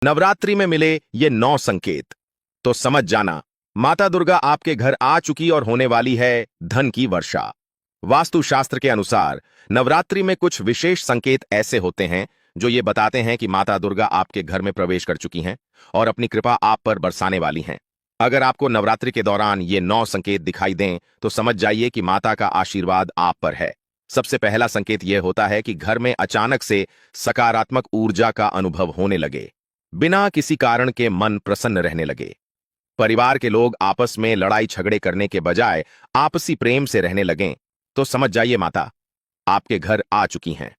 नवरात्रि में मिले ये 9 संकेत तो समझ जाना, माता दुर्गा आपके घर आ चुकी और होने वाली है धन की वर्षा। वास्तुशास्त्र के अनुसार नवरात्रि में कुछ विशेष संकेत ऐसे होते हैं जो ये बताते हैं कि माता दुर्गा आपके घर में प्रवेश कर चुकी हैं और अपनी कृपा आप पर बरसाने वाली हैं। अगर आपको नवरात्रि के दौरान ये 9 संकेत दिखाई दें तो समझ जाइए कि माता का आशीर्वाद आप पर है। सबसे पहला संकेत यह होता है कि घर में अचानक से सकारात्मक ऊर्जा का अनुभव होने लगे। बिना किसी कारण के मन प्रसन्न रहने लगे। परिवार के लोग आपस में लड़ाई झगड़े करने के बजाय आपसी प्रेम से रहने लगें तो समझ जाइए माता आपके घर आ चुकी हैं।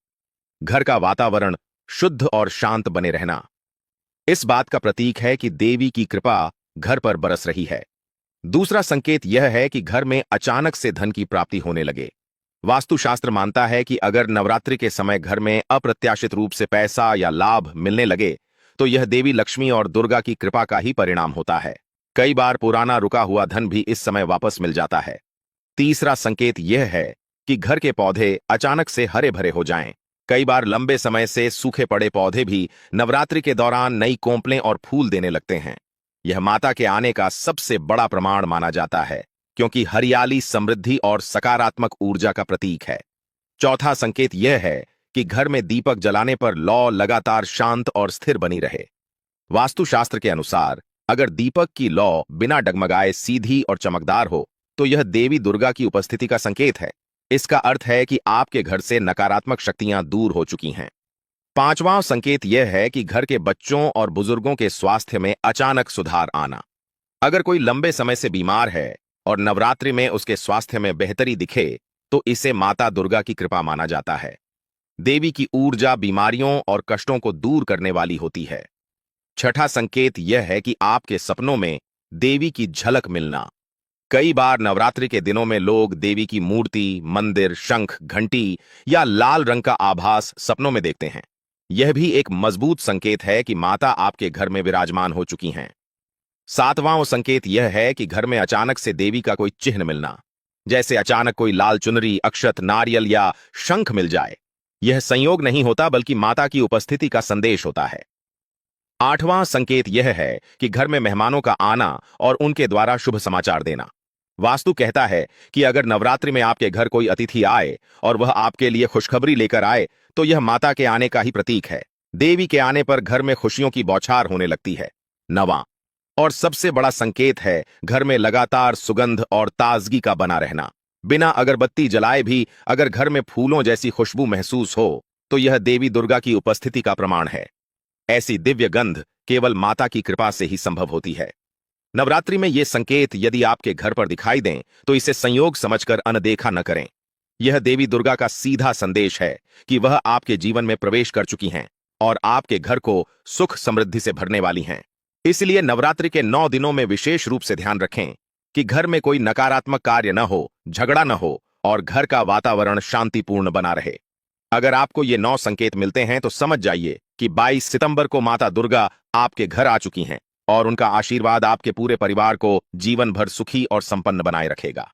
घर का वातावरण शुद्ध और शांत बने रहना इस बात का प्रतीक है कि देवी की कृपा घर पर बरस रही है। दूसरा संकेत यह है कि घर में अचानक से धन की प्राप्ति होने लगे। वास्तुशास्त्र मानता है कि अगर नवरात्रि के समय घर में अप्रत्याशित रूप से पैसा या लाभ मिलने लगे तो यह देवी लक्ष्मी और दुर्गा की कृपा का ही परिणाम होता है। कई बार पुराना रुका हुआ धन भी इस समय वापस मिल जाता है। तीसरा संकेत यह है कि घर के पौधे अचानक से हरे भरे हो जाएं। कई बार लंबे समय से सूखे पड़े पौधे भी नवरात्रि के दौरान नई कोंपलें और फूल देने लगते हैं। यह माता के आने का सबसे बड़ा प्रमाण माना जाता है, क्योंकि हरियाली समृद्धि और सकारात्मक ऊर्जा का प्रतीक है। चौथा संकेत यह है कि घर में दीपक जलाने पर लौ लगातार शांत और स्थिर बनी रहे। वास्तुशास्त्र के अनुसार अगर दीपक की लौ बिना डगमगाए सीधी और चमकदार हो तो यह देवी दुर्गा की उपस्थिति का संकेत है। इसका अर्थ है कि आपके घर से नकारात्मक शक्तियां दूर हो चुकी हैं। पांचवां संकेत यह है कि घर के बच्चों और बुजुर्गों के स्वास्थ्य में अचानक सुधार आना। अगर कोई लंबे समय से बीमार है और नवरात्रि में उसके स्वास्थ्य में बेहतरी दिखे तो इसे माता दुर्गा की कृपा माना जाता है। देवी की ऊर्जा बीमारियों और कष्टों को दूर करने वाली होती है। छठा संकेत यह है कि आपके सपनों में देवी की झलक मिलना। कई बार नवरात्रि के दिनों में लोग देवी की मूर्ति, मंदिर, शंख, घंटी या लाल रंग का आभास सपनों में देखते हैं। यह भी एक मजबूत संकेत है कि माता आपके घर में विराजमान हो चुकी हैं। सातवां संकेत यह है कि घर में अचानक से देवी का कोई चिन्ह मिलना, जैसे अचानक कोई लाल चुनरी, अक्षत, नारियल या शंख मिल जाए। यह संयोग नहीं होता बल्कि माता की उपस्थिति का संदेश होता है। आठवां संकेत यह है कि घर में मेहमानों का आना और उनके द्वारा शुभ समाचार देना। वास्तु कहता है कि अगर नवरात्रि में आपके घर कोई अतिथि आए और वह आपके लिए खुशखबरी लेकर आए तो यह माता के आने का ही प्रतीक है। देवी के आने पर घर में खुशियों की बौछार होने लगती है। नवां और सबसे बड़ा संकेत है घर में लगातार सुगंध और ताजगी का बना रहना। बिना अगरबत्ती जलाए भी अगर घर में फूलों जैसी खुशबू महसूस हो तो यह देवी दुर्गा की उपस्थिति का प्रमाण है। ऐसी दिव्य गंध केवल माता की कृपा से ही संभव होती है। नवरात्रि में ये संकेत यदि आपके घर पर दिखाई दें तो इसे संयोग समझकर अनदेखा न करें। यह देवी दुर्गा का सीधा संदेश है कि वह आपके जीवन में प्रवेश कर चुकी हैं और आपके घर को सुख समृद्धि से भरने वाली हैं। इसलिए नवरात्रि के 9 दिनों में विशेष रूप से ध्यान रखें कि घर में कोई नकारात्मक कार्य न हो, झगड़ा न हो और घर का वातावरण शांतिपूर्ण बना रहे। अगर आपको ये 9 संकेत मिलते हैं तो समझ जाइए कि 22 सितंबर को माता दुर्गा आपके घर आ चुकी हैं और उनका आशीर्वाद आपके पूरे परिवार को जीवन भर सुखी और संपन्न बनाए रखेगा।